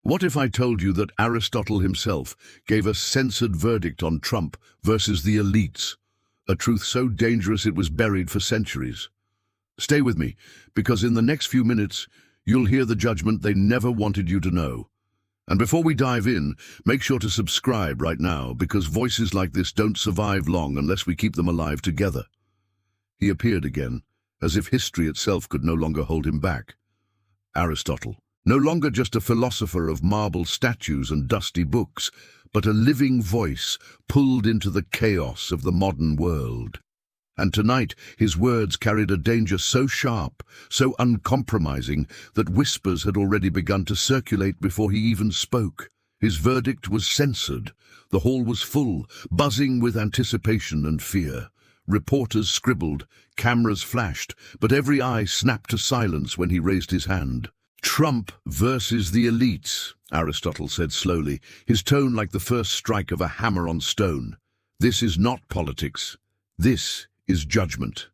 What if I told you that Aristotle himself gave a censored verdict on Trump versus the elites? A truth so dangerous it was buried for centuries. Stay with me, because in the next few minutes, you'll hear the judgment they never wanted you to know. And before we dive in, make sure to subscribe right now, because voices like this don't survive long unless we keep them alive together. He appeared again, as if history itself could no longer hold him back. Aristotle, no longer just a philosopher of marble statues and dusty books, but a living voice pulled into the chaos of the modern world. And tonight his words carried a danger so sharp, so uncompromising, that whispers had already begun to circulate before he even spoke. His verdict was censored. The hall was full, buzzing with anticipation and fear. Reporters scribbled, cameras flashed, but every eye snapped to silence when he raised his hand. "Trump versus the elites," Aristotle said slowly, his tone like the first strike of a hammer on stone. "This is not politics. This is judgment."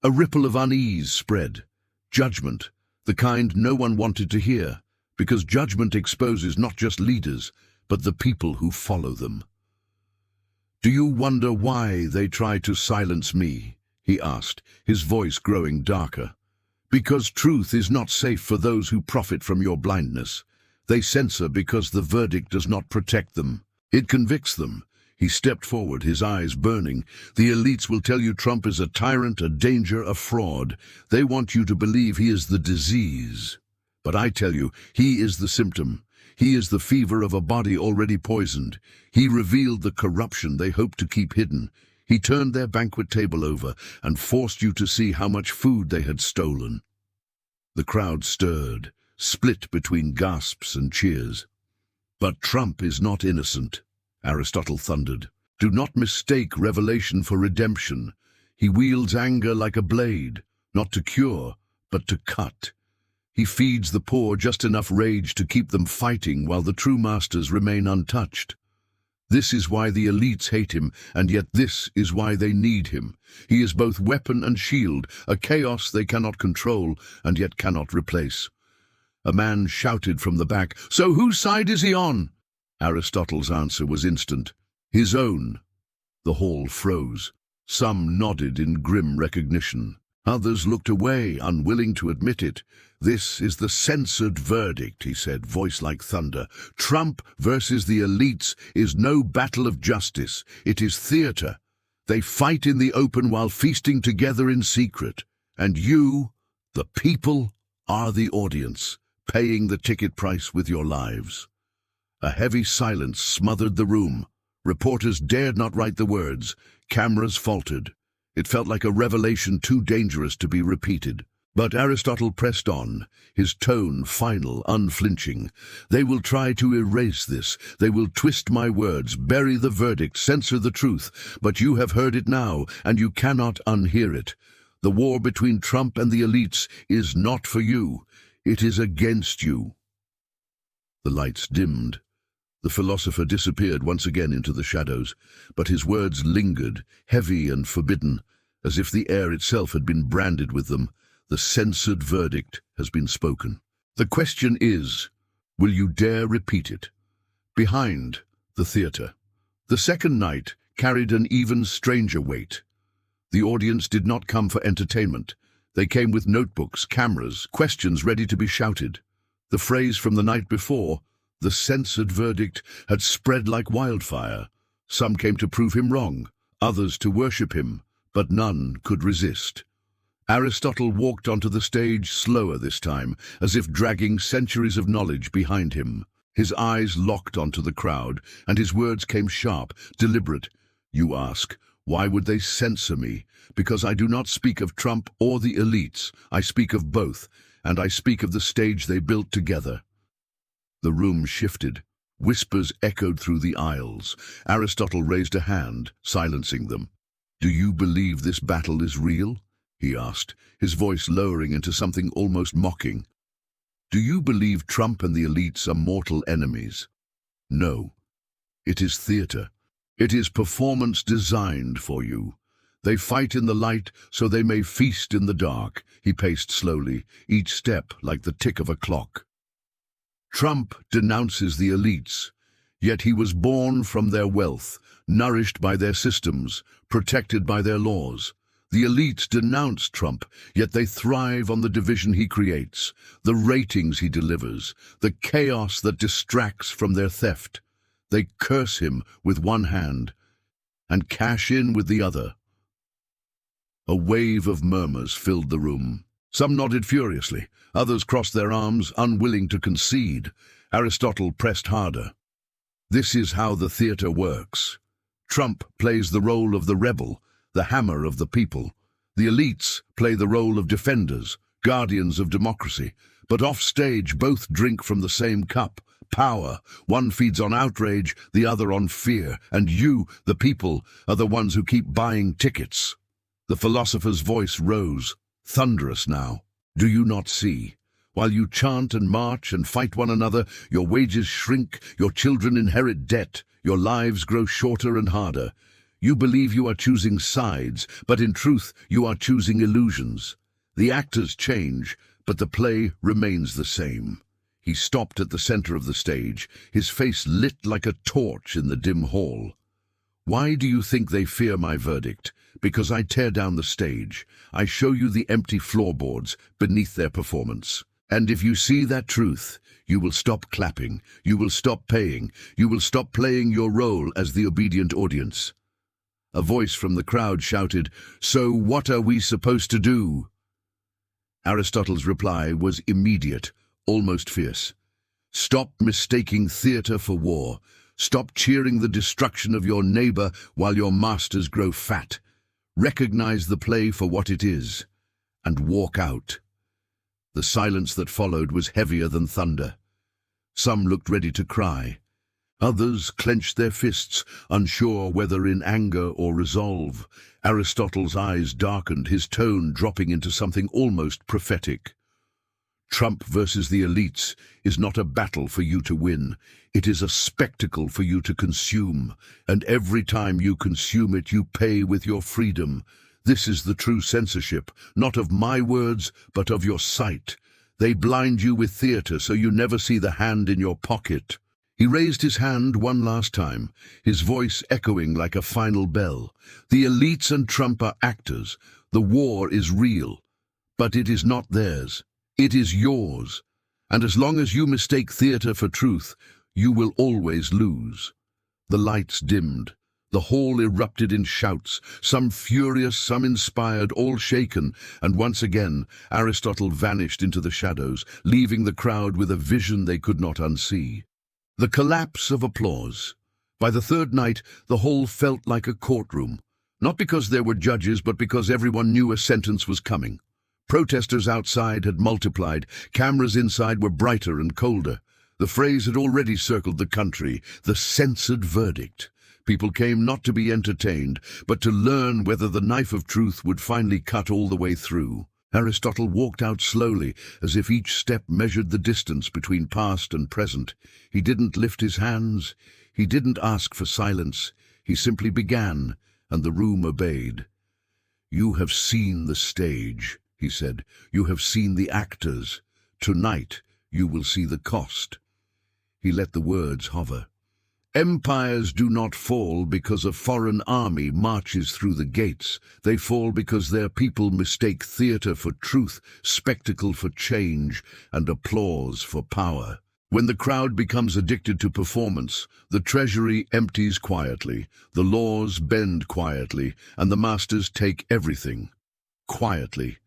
A ripple of unease spread. Judgment, the kind no one wanted to hear, because judgment exposes not just leaders, but the people who follow them. "Do you wonder why they try to silence me?" he asked, his voice growing darker. "Because truth is not safe for those who profit from your blindness. They censor because the verdict does not protect them. It convicts them." He stepped forward, his eyes burning. "The elites will tell you Trump is a tyrant, a danger, a fraud. They want you to believe he is the disease. But I tell you, he is the symptom. He is the fever of a body already poisoned. He revealed the corruption they hoped to keep hidden. He turned their banquet table over and forced you to see how much food they had stolen." The crowd stirred, split between gasps and cheers. "But Trump is not innocent," Aristotle thundered. "Do not mistake revelation for redemption. He wields anger like a blade, not to cure, but to cut. He feeds the poor just enough rage to keep them fighting while the true masters remain untouched. This is why the elites hate him, and yet this is why they need him. He is both weapon and shield, a chaos they cannot control and yet cannot replace." A man shouted from the back, "So whose side is he on?" Aristotle's answer was instant. "His own." The hall froze. Some nodded in grim recognition. Others looked away, unwilling to admit it. "This is the censored verdict," he said, voice like thunder. "Trump versus the elites is no battle of justice. It is theater. They fight in the open while feasting together in secret. And you, the people, are the audience, paying the ticket price with your lives." A heavy silence smothered the room. Reporters dared not write the words. Cameras faltered. It felt like a revelation too dangerous to be repeated. But Aristotle pressed on, his tone final, unflinching. "They will try to erase this. They will twist my words, bury the verdict, censor the truth. But you have heard it now, and you cannot unhear it. The war between Trump and the elites is not for you. It is against you." The lights dimmed. The philosopher disappeared once again into the shadows, but his words lingered, heavy and forbidden, as if the air itself had been branded with them. The censored verdict has been spoken. The question is, will you dare repeat it? Behind the theater, the second night carried an even stranger weight. The audience did not come for entertainment. They came with notebooks, cameras, questions ready to be shouted. The phrase from the night before, the censored verdict, had spread like wildfire. Some came to prove him wrong, others to worship him, but none could resist. Aristotle walked onto the stage slower this time, as if dragging centuries of knowledge behind him. His eyes locked onto the crowd, and his words came sharp, deliberate. "You ask, why would they censor me? Because I do not speak of Trump or the elites. I speak of both, and I speak of the stage they built together." The room shifted. Whispers echoed through the aisles. Aristotle raised a hand, silencing them. "Do you believe this battle is real?" he asked, his voice lowering into something almost mocking. "Do you believe Trump and the elites are mortal enemies?" "No. It is theater. It is performance designed for you. They fight in the light so they may feast in the dark." He paced slowly, each step like the tick of a clock. Trump denounces the elites, yet he was born from their wealth, nourished by their systems, protected by their laws. The elites denounce Trump, yet they thrive on the division he creates, the ratings he delivers, the chaos that distracts from their theft. They curse him with one hand and cash in with the other. A wave of murmurs filled the room. Some nodded furiously, others crossed their arms, unwilling to concede. Aristotle pressed harder. This is how the theater works. Trump plays the role of the rebel, the hammer of the people. The elites play the role of defenders, guardians of democracy. But off-stage, both drink from the same cup, power. One feeds on outrage, the other on fear. And you, the people, are the ones who keep buying tickets. The philosopher's voice rose, thunderous now. Do you not see? While you chant and march and fight one another, your wages shrink, your children inherit debt, your lives grow shorter and harder. You believe you are choosing sides, but in truth you are choosing illusions. The actors change, but the play remains the same. He stopped at the center of the stage, his face lit like a torch in the dim hall. Why do you think they fear my verdict? Because I tear down the stage. I show you the empty floorboards beneath their performance. And if you see that truth, you will stop clapping, you will stop paying, you will stop playing your role as the obedient audience. A voice from the crowd shouted, "So what are we supposed to do?" Aristotle's reply was immediate, almost fierce. Stop mistaking theater for war. Stop cheering the destruction of your neighbor while your masters grow fat. Recognize the play for what it is, and walk out. The silence that followed was heavier than thunder. Some looked ready to cry. Others clenched their fists, unsure whether in anger or resolve. Aristotle's eyes darkened, his tone dropping into something almost prophetic. Trump versus the elites is not a battle for you to win. It is a spectacle for you to consume, and every time you consume it, you pay with your freedom. This is the true censorship, not of my words, but of your sight. They blind you with theater so you never see the hand in your pocket. He raised his hand one last time, his voice echoing like a final bell. The elites and Trump are actors. The war is real, but it is not theirs. It is yours. And as long as you mistake theater for truth, you will always lose. The lights dimmed. The hall erupted in shouts, some furious, some inspired, all shaken, and once again Aristotle vanished into the shadows, leaving the crowd with a vision they could not unsee. The collapse of applause. By the third night, the hall felt like a courtroom, not because there were judges, but because everyone knew a sentence was coming. Protesters outside had multiplied, cameras inside were brighter and colder. The phrase had already circled the country, the censored verdict. People came not to be entertained, but to learn whether the knife of truth would finally cut all the way through. Aristotle walked out slowly, as if each step measured the distance between past and present. He didn't lift his hands. He didn't ask for silence. He simply began, and the room obeyed. "You have seen the stage," he said. "You have seen the actors. Tonight you will see the cost." He let the words hover. Empires do not fall because a foreign army marches through the gates. They fall because their people mistake theater for truth, spectacle for change, and applause for power. When the crowd becomes addicted to performance, the treasury empties quietly, the laws bend quietly, and the masters take everything. Quietly.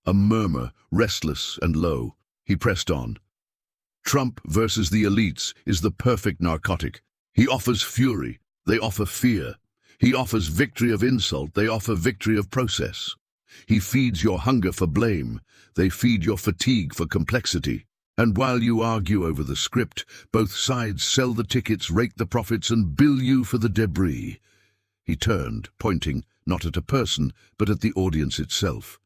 A murmur, restless and low. He pressed on. Trump versus the elites is the perfect narcotic. He offers fury, they offer fear. He offers victory of insult, they offer victory of process. He feeds your hunger for blame, they feed your fatigue for complexity. And while you argue over the script, both sides sell the tickets, rake the profits, and bill you for the debris. He turned, pointing not at a person, but at the audience itself.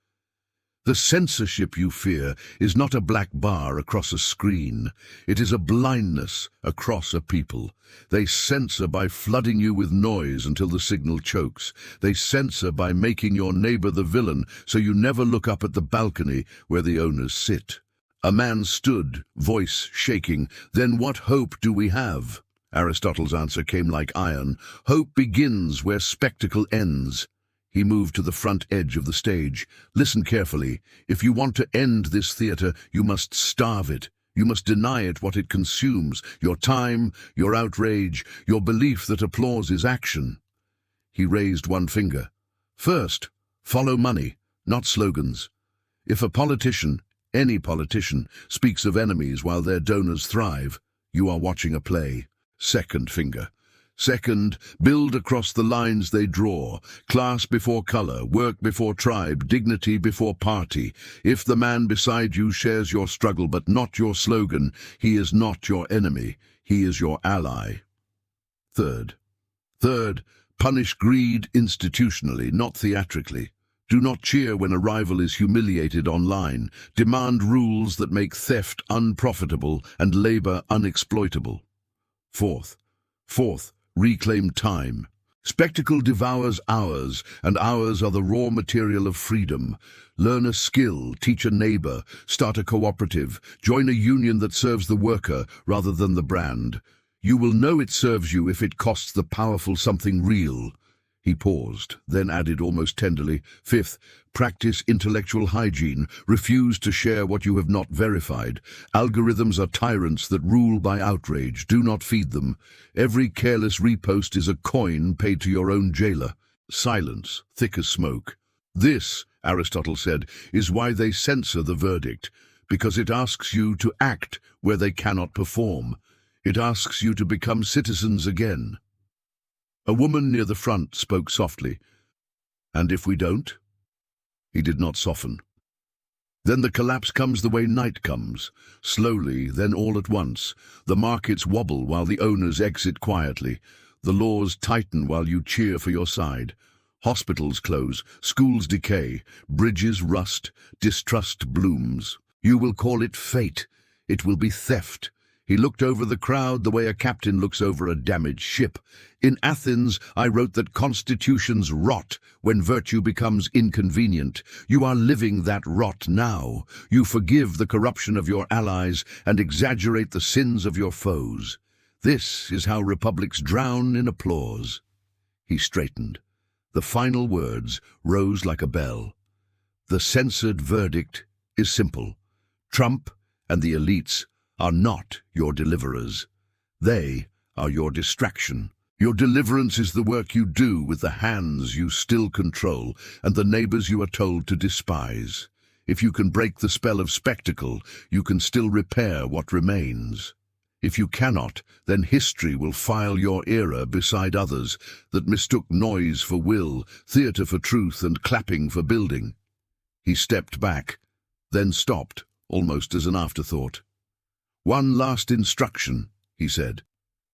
The censorship you fear is not a black bar across a screen. It is a blindness across a people. They censor by flooding you with noise until the signal chokes. They censor by making your neighbor the villain so you never look up at the balcony where the owners sit. A man stood, voice shaking. "Then what hope do we have?" Aristotle's answer came like iron. "Hope begins where spectacle ends." He moved to the front edge of the stage. "Listen carefully. If you want to end this theater, you must starve it. You must deny it what it consumes, your time, your outrage, your belief that applause is action." He raised one finger. "First, follow money, not slogans. If a politician, any politician, speaks of enemies while their donors thrive, you are watching a play." Second finger. "Second, build across the lines they draw. Class before color, work before tribe, dignity before party. If the man beside you shares your struggle but not your slogan, he is not your enemy, he is your ally." Third, punish greed institutionally, not theatrically. Do not cheer when a rival is humiliated online. Demand rules that make theft unprofitable and labor unexploitable. Fourth, reclaim time. Spectacle devours hours, and hours are the raw material of freedom. Learn a skill, teach a neighbor, start a cooperative, join a union that serves the worker rather than the brand. You will know it serves you if it costs the powerful something real. He paused, then added almost tenderly, "Fifth, practice intellectual hygiene. Refuse to share what you have not verified. Algorithms are tyrants that rule by outrage. Do not feed them. Every careless repost is a coin paid to your own jailer." Silence, thick as smoke. "This," Aristotle said, "is why they censor the verdict, because it asks you to act where they cannot perform. It asks you to become citizens again." A woman near the front spoke softly. "And if we don't?" He did not soften. "Then the collapse comes the way night comes, slowly, then all at once. The markets wobble while the owners exit quietly. The laws tighten while you cheer for your side. Hospitals close, schools decay, bridges rust, distrust blooms. You will call it fate. It will be theft." He looked over the crowd the way a captain looks over a damaged ship. "In Athens, I wrote that constitutions rot when virtue becomes inconvenient. You are living that rot now. You forgive the corruption of your allies and exaggerate the sins of your foes. This is how republics drown in applause." He straightened. The final words rose like a bell. The censored verdict is simple. Trump and the elites are not your deliverers. They are your distraction. Your deliverance is the work you do with the hands you still control and the neighbors you are told to despise. If you can break the spell of spectacle, you can still repair what remains. If you cannot, then history will file your era beside others that mistook noise for will, theater for truth, and clapping for building. He stepped back, then stopped, almost as an afterthought. "One last instruction," he said.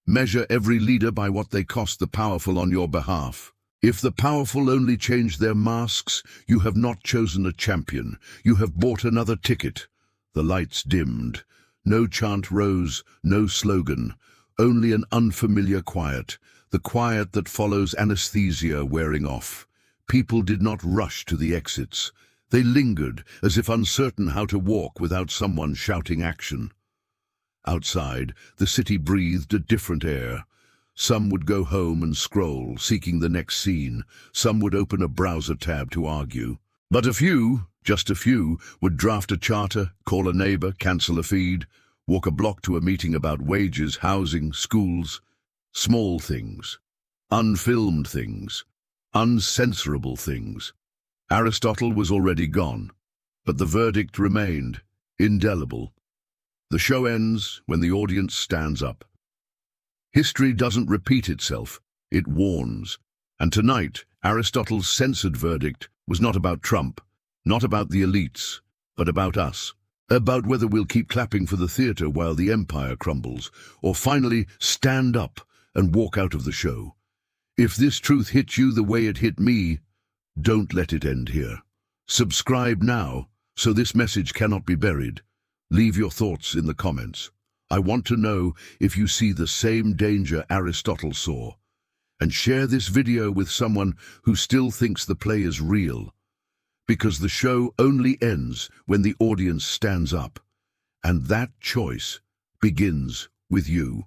"Measure every leader by what they cost the powerful on your behalf. If the powerful only change their masks, you have not chosen a champion. You have bought another ticket." The lights dimmed. No chant rose, no slogan, only an unfamiliar quiet, the quiet that follows anesthesia wearing off. People did not rush to the exits. They lingered, as if uncertain how to walk without someone shouting action. Outside, the city breathed a different air. Some would go home and scroll, seeking the next scene. Some would open a browser tab to argue. But a few, just a few, would draft a charter, call a neighbor, cancel a feed, walk a block to a meeting about wages, housing, schools. Small things, unfilmed things, uncensorable things. Aristotle was already gone, but the verdict remained, indelible. The show ends when the audience stands up. History doesn't repeat itself, it warns. And tonight, Aristotle's censored verdict was not about Trump, not about the elites, but about us. About whether we'll keep clapping for the theater while the empire crumbles, or finally stand up and walk out of the show. If this truth hit you the way it hit me, don't let it end here. Subscribe now, so this message cannot be buried. Leave your thoughts in the comments. I want to know if you see the same danger Aristotle saw. And share this video with someone who still thinks the play is real. Because the show only ends when the audience stands up. And that choice begins with you.